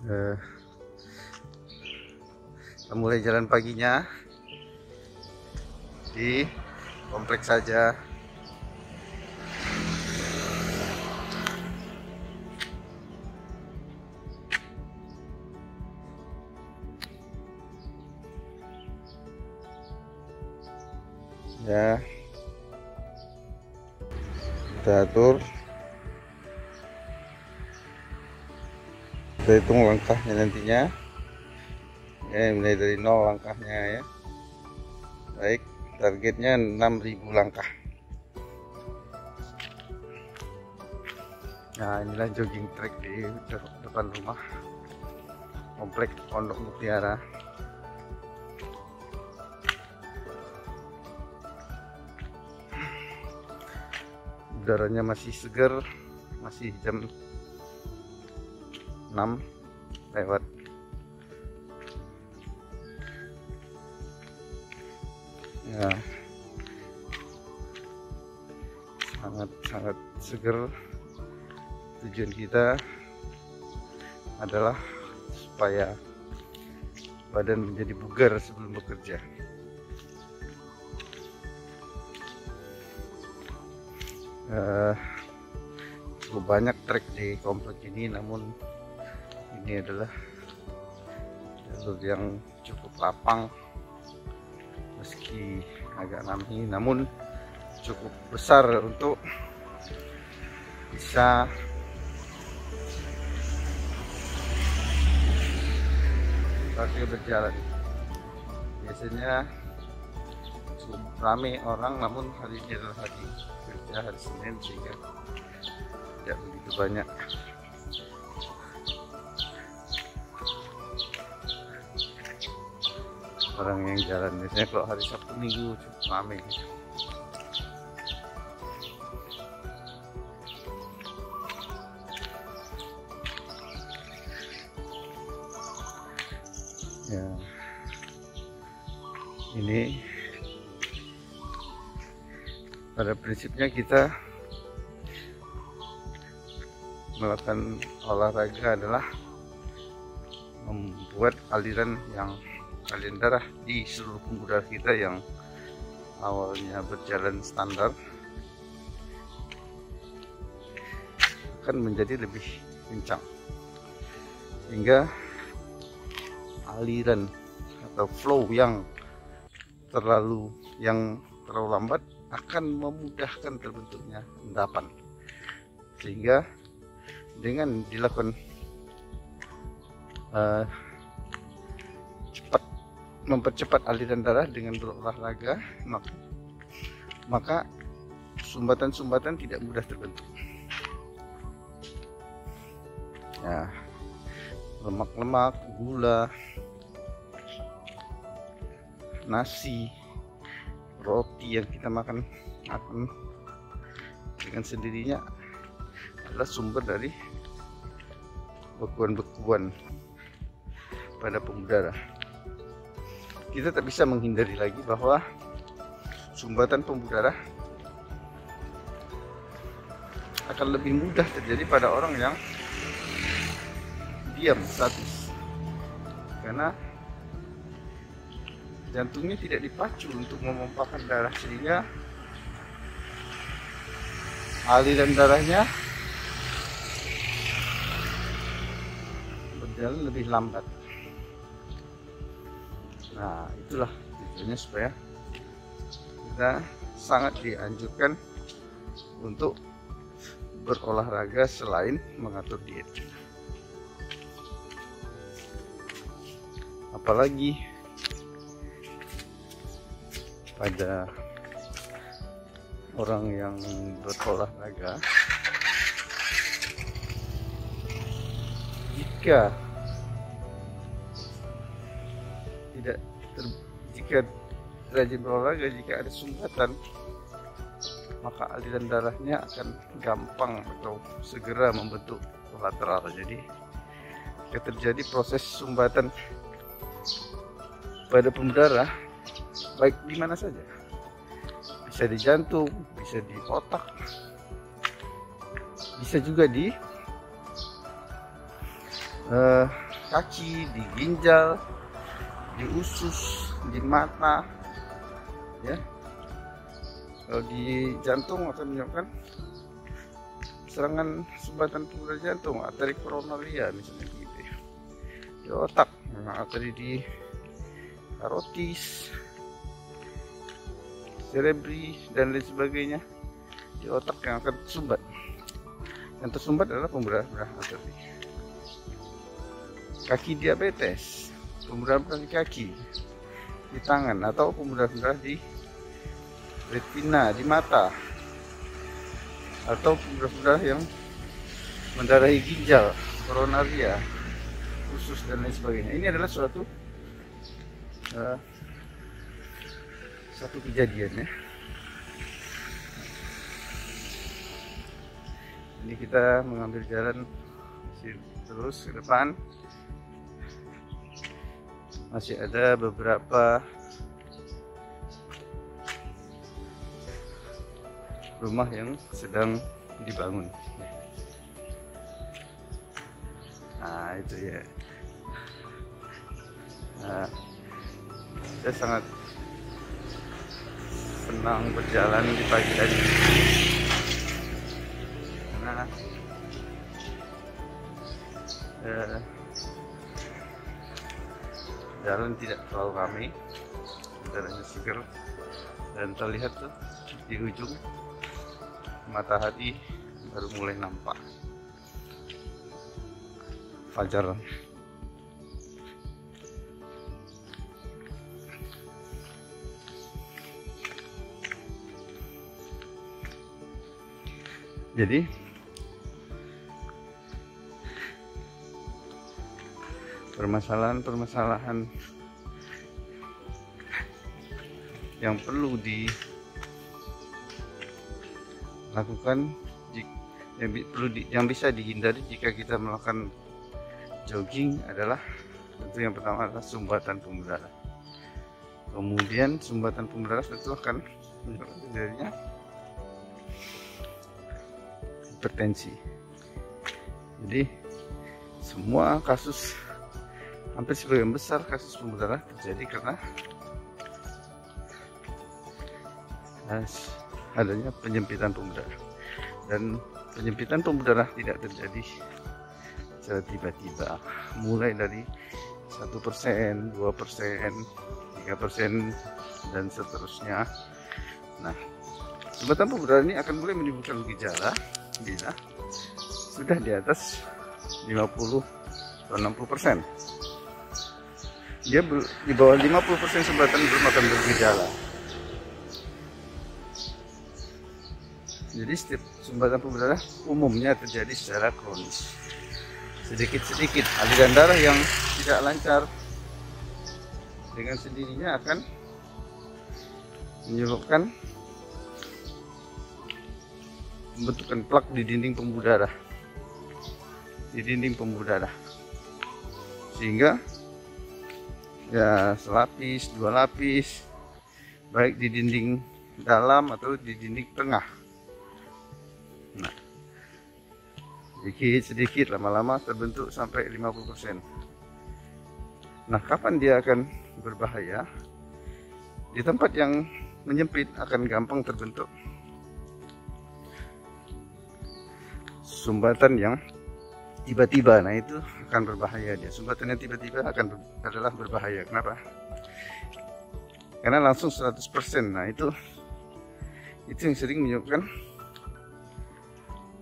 Eh, kita mulai jalan paginya di kompleks saja. Ya, kita atur, kita hitung langkahnya nantinya ya, mulai dari 0 langkahnya ya. Baik, targetnya 6.000 langkah. Nah, inilah jogging track di depan rumah komplek Pondok Mutiara. Udaranya masih segar, masih jam 6 lewat. Ya, sangat segar. Tujuan kita adalah supaya badan menjadi bugar sebelum bekerja. Cukup banyak trek di komplek ini, namun ini adalah jalur yang cukup lapang, meski agak nami, namun cukup besar untuk bisa pakai berjalan. Biasanya cukup ramai orang, namun hari ini adalah hari kerja, hari Senin, sehingga tidak begitu banyak. Orang yang jalan. Biasanya kalau hari Sabtu Minggu cukup ramai. Ya, ini pada prinsipnya kita melakukan olahraga adalah membuat aliran darah di seluruh pembuluh darah kita yang awalnya berjalan standar akan menjadi lebih kencang, sehingga aliran atau flow yang terlalu lambat akan memudahkan terbentuknya endapan. Sehingga dengan dilakukan mempercepat aliran darah dengan berolahraga, maka sumbatan-sumbatan tidak mudah terbentuk. Ya, lemak-lemak, gula, nasi, roti yang kita makan akan dengan sendirinya adalah sumber dari bekuan-bekuan pada pembuluh darah. Kita tak bisa menghindari lagi bahwa sumbatan pembuluh darah akan lebih mudah terjadi pada orang yang diam, statis, karena jantungnya tidak dipacu untuk memompakan darah, sehingga aliran darahnya berjalan lebih lambat. Nah, itulah tujuannya, supaya kita sangat dianjurkan untuk berolahraga selain mengatur diet. Apalagi pada orang yang berolahraga, jika rajin berolahraga, jika ada sumbatan, maka aliran darahnya akan gampang atau segera membentuk kolateral. Jadi jika terjadi proses sumbatan pada pembuluh darah, baik di mana saja, bisa di jantung, bisa di otak, bisa juga di kaki, di ginjal, di usus, di mata, ya. Kalau di jantung akan menyebabkan serangan sumbatan pembuluh jantung, arteri koronaria misalnya gitu ya. Di otak, arteri di karotis, cerebri dan lain sebagainya. Di otak yang akan tersumbat. Yang tersumbat adalah pembuluh darah arteri. Kaki diabetes, pembuluh darah di kaki, di tangan, atau pembuluh darah di retina, di mata, atau pembuluh darah yang mendarahi ginjal, koronaria, usus dan lain sebagainya. Ini adalah suatu kejadian ya. Ini kita mengambil jalan terus ke depan. Masih ada beberapa rumah yang sedang dibangun. Nah itu ya. Nah, saya sangat senang berjalan di pagi tadi karena jalan tidak terlalu ramai, udaranya segar, dan terlihat tuh di ujung matahari baru mulai nampak fajar. Jadi permasalahan yang perlu dilakukan, yang bisa dihindari jika kita melakukan jogging adalah tentu yang pertama adalah sumbatan pembuluh darah. Kemudian sumbatan pembuluh darah tentu akan menyebabkan terjadinya hipertensi. Jadi semua kasus, hampir sebagian besar kasus pembuluh darah terjadi karena adanya penyempitan pembuluh darah. Dan penyempitan pembuluh darah tidak terjadi secara tiba-tiba, mulai dari 1%, 2%, 3%, dan seterusnya. Nah, sumbatan pembuluh darah ini akan mulai menimbulkan gejala bila sudah di atas 50 atau 60%. Dia di bawah 50% sumbatan belum akan bergejala. Jadi setiap sumbatan pembuluh darah umumnya terjadi secara kronis. Sedikit-sedikit aliran darah yang tidak lancar dengan sendirinya akan menyebabkan pembentukan plak di dinding pembuluh darah, sehingga ya selapis, dua lapis, baik di dinding dalam atau di dinding tengah. Nah, sedikit lama-lama terbentuk sampai 50%. Nah, kapan dia akan berbahaya? Di tempat yang menyempit akan gampang terbentuk sumbatan yang tiba-tiba. Nah, itu akan berbahaya dia. Sumbatan yang tiba-tiba adalah berbahaya. Kenapa? Karena langsung 100%. Nah, itu yang sering menyebabkan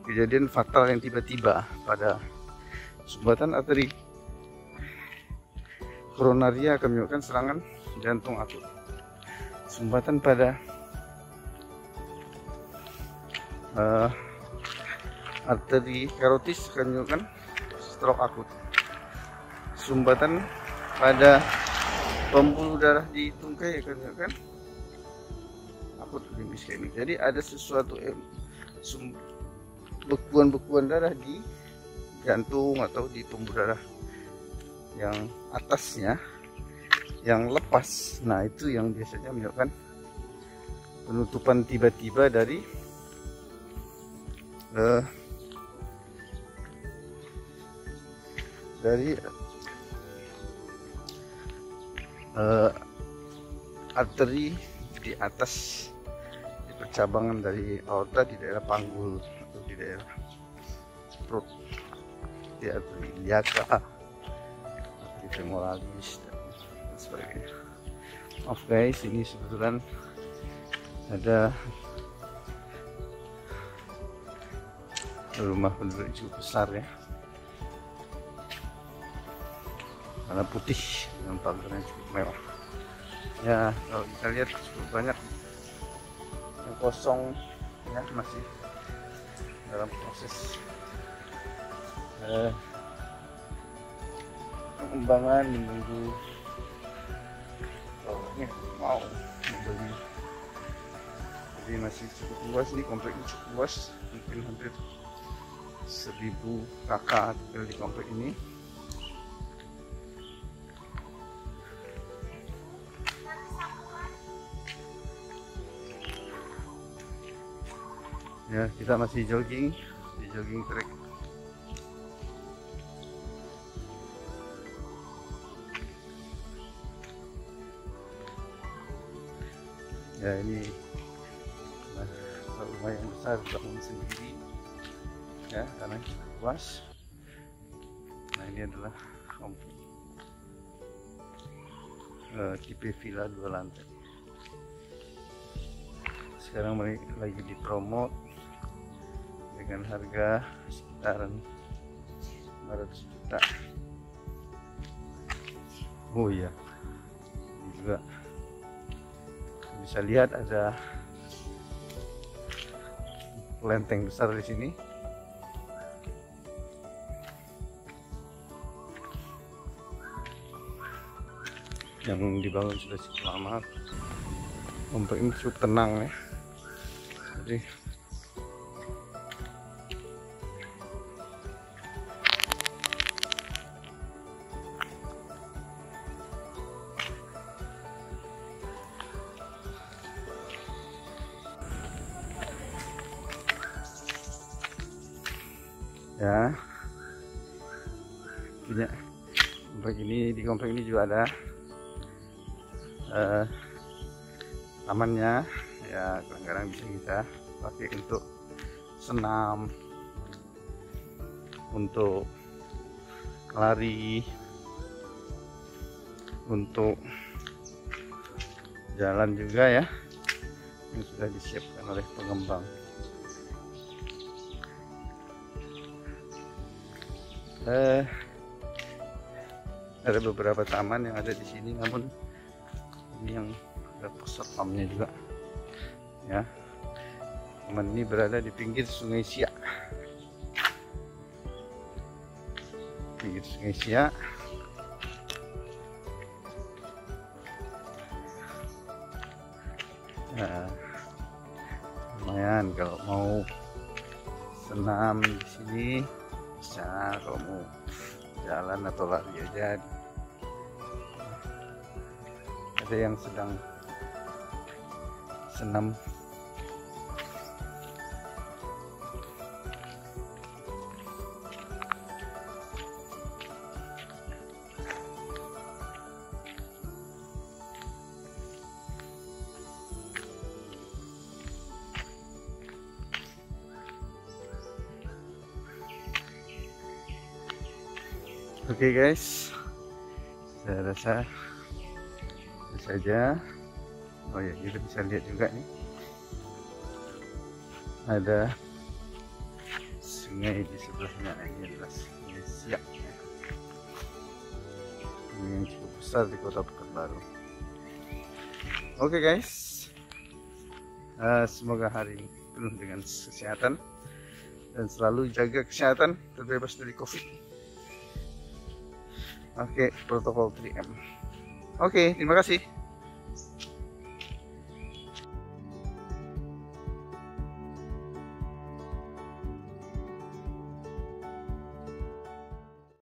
kejadian fatal yang tiba-tiba pada sumbatan arteri koronaria akan menyebabkan serangan jantung akut. Sumbatan pada arteri karotis akan menyebabkan stroke akut. Sumbatan pada pembuluh darah di tungkai akan menyebabkan akut limp iskemik. Jadi ada sesuatu bekuan-bekuan darah di jantung atau di pembuluh darah yang atasnya yang lepas. Nah, itu yang biasanya menyebabkan penutupan tiba-tiba dari arteri di atas, di percabangan dari aorta di daerah panggul atau di daerah perut, di arteri iliaka, arteri femoralis dan sebagainya. Maaf guys, ini sebetulnya ada rumah penduduk cukup besar ya, warna putih dengan pagarnya cukup mewah ya. Kalau kita lihat cukup banyak yang kosong ya, masih dalam proses pengembangan, menunggu orangnya mau membeli. Jadi masih cukup luas, ini kompleknya cukup luas, mungkin hampir 1000 kakak tinggal di komplek ini. Ya, kita masih jogging di jogging track. Ya, ini rumah yang besar, bangun sendiri ya, karena cukup luas. Nah, ini adalah komplek tipe villa 2 lantai. Sekarang lagi dipromot dengan harga sekitaran 500 juta. Oh iya, ini juga bisa lihat ada lenteng besar di sini. Yang dibangun sudah cukup lama. Komplek ini cukup tenang ya. Jadi ya, punya komplek ini, di komplek ini juga ada tamannya ya, kadang-kadang bisa kita pakai untuk senam, untuk lari, untuk jalan juga ya, yang sudah disiapkan oleh pengembang. Ada beberapa taman yang ada di sini, namun ini yang ada pos satpamnya juga ya. Taman ini berada di pinggir Sungai Siak, pinggir Sungai Siak. Nah, lumayan kalau mau senam di sini bisa, kalau mau jalan atau lari aja. Ada yang sedang senam. Oke guys, saya rasa itu saja. Oh ya, kita bisa lihat juga nih, ada sungai di sebelahnya. Ini adalah Sungai Siak ya. Ini yang cukup besar di Kota Pekanbaru. Oke guys, semoga hari ini penuh dengan kesehatan dan selalu jaga kesehatan, terbebas dari COVID. Oke, protokol 3M. Oke, terima kasih.